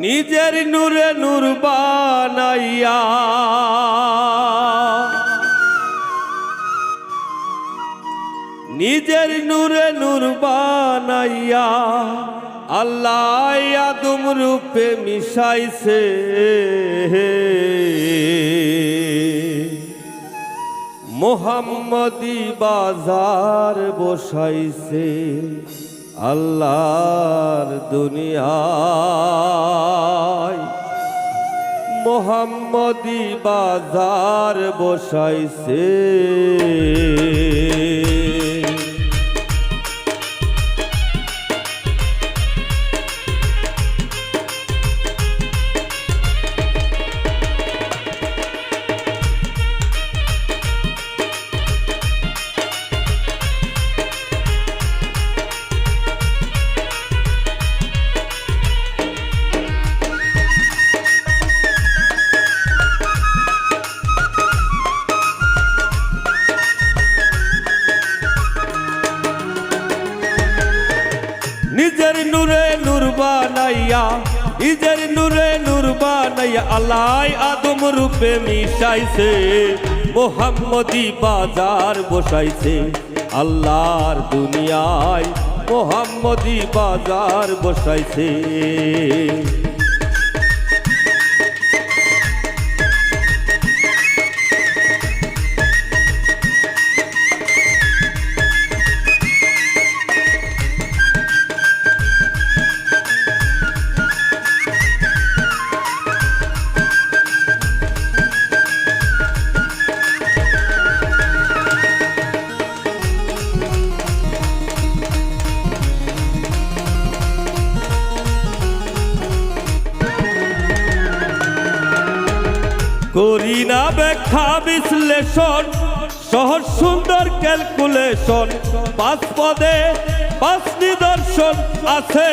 নিজের নূরে নূর বানাইয়া নিজের নূরে নূর বানাইয়া আল্লাহ আদম রূপে মিশাইছে মোহাম্মদী বাজার বসাইছে আল্লাহর দুনিয়ায় মোহাম্মদী বাজার বসাইছে নিজের নূরে নূর বানাইয়া নিজের নূরে নূর বানাইয়া আল্লাহ আদম রূপে মিশাইছে মোহাম্মদী বাজার বসাইছে আল্লাহর দুনিয়ায় মোহাম্মদী বাজার বসাইছে করি না ব্যাখ্যা বিশ্লেষণ সহজ সুন্দর ক্যালকুলেশন পাঁচ পদে পাঁচ নিদর্শন আছে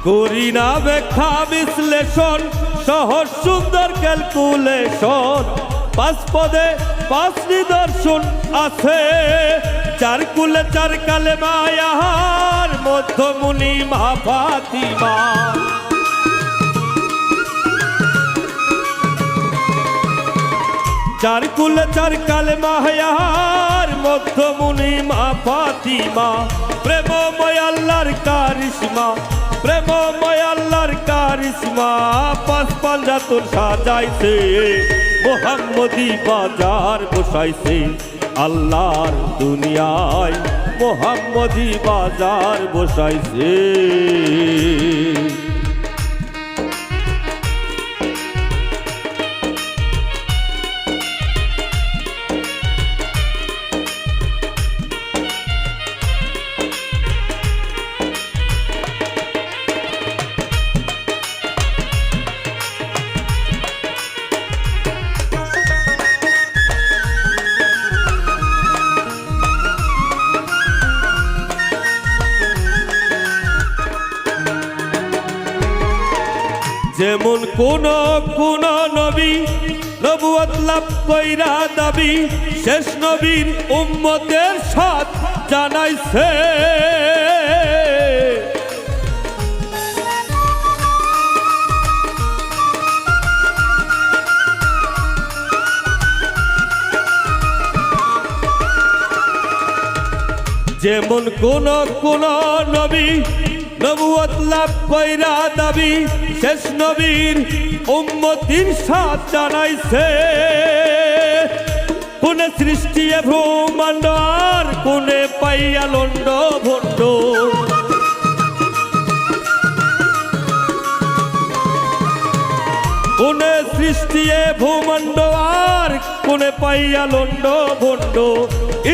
করি না ব্যাখ্যা বিশ্লেষণ সহজ সুন্দর ক্যালকুলেশন পাঁচ পদে পাঁচ নিদর্শন আছে চার কুলে চার কালেমা ইহার মধ্যমণি মা ফাতিমা চার কুলে চার কালেমা ইহার মধ্যমণি মা ফাতিমা প্রেমময় আল্লাহর কারিশমা প্রেমময় আল্লাহর কারিশমা পাঁচ পাঞ্জাতন সাজাইছে মোহাম্মদী বাজার বসাইছে আল্লাহর দুনিয়ায় মোহাম্মদী বাজার বসাইছে যেমন কোন নবী নবুয়ত লাভ কইরা দাবি শেষ নবীর উম্মতের সাথ জানাইছে যেমন কোন নবী নবুয়ত লাভ কইরা দাবি শেষ নবীর উম্মতির সাথ জানাইছে কোনে সৃষ্টি ব্রহ্মাণ্ড আর কোনে পাইয়া লন্ড ভণ্ড কোনে সৃষ্টি ব্রহ্মাণ্ড আর কোনে পাইয়া লন্ড ভণ্ড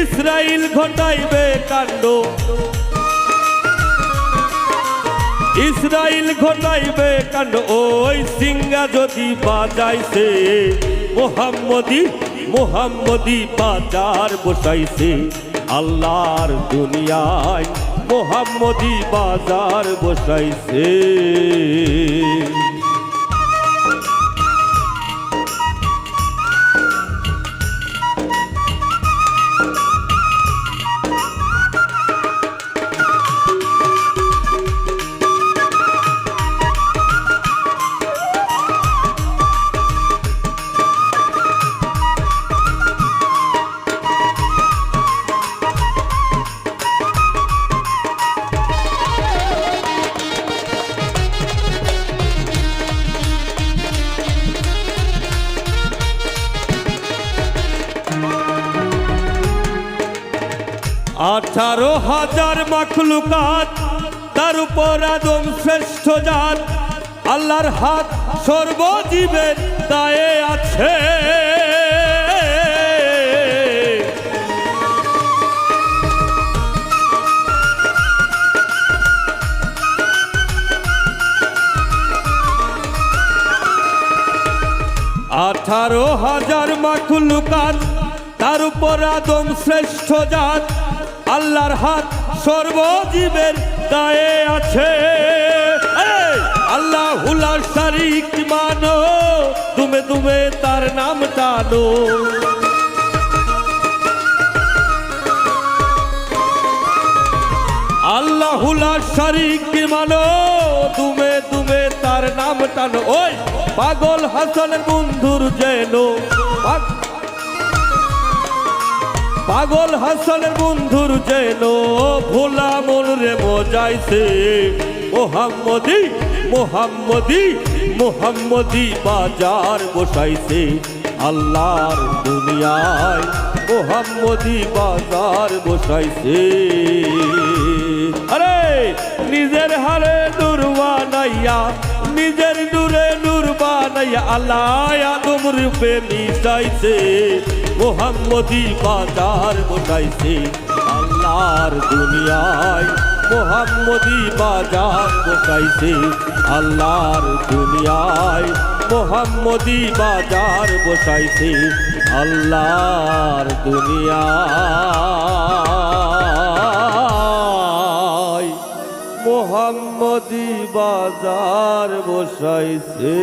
ইসরাইল ঘটাইবে কাণ্ড ইসরাইল ঘটাইবে কাণ্ড ওই সিঙ্গা যদি বাজাইছে মোহাম্মদী বাজার বসাইছে আল্লাহর দুনিয়ায় মোহাম্মদী বাজার বসাইছে 18,000 মাখলুকাত, তার উপর আদম শ্রেষ্ঠ জাত। আল্লাহর হাত সর্বজীবের দায়ে আছে। আঠারো হাজার মাখলুকাত, তার উপর আদম শ্রেষ্ঠ জাত। আল্লাহর হাত সর্বজীবের গায়ে আছে। আল্লাহু লা শারীক মানো, দুমে দুমে তার নাম টানো। আল্লাহু লা শারীক মানো, দুমে দুমে তার নাম টানো। ওই পাগল হাসানের বন্ধুর যেন, পাগল হাসানের বন্ধুর যেন ভোলা মন রে মজাইছে। মোহাম্মদী মোহাম্মদী মোহাম্মদী বাজার বসাইছে আল্লাহর দুনিয়ায়। মোহাম্মদী বাজার বসাইছে। আরে নিজের হারে নূর বানাইয়া, নিজের নূরে নূর বানাইয়া আল্লাহ আদম রূপে মিশাইছে। মোহাম্মদী বাজার বসাইছে আল্লাহর দুনিয়ায়। মোহাম্মদী বাজার বসাইছে আল্লাহর দুনিয়ায়। মোহাম্মদী বাজার বসাইছে আল্লাহর দুনিয়ায়। মোহাম্মদী বাজার বসাইছে।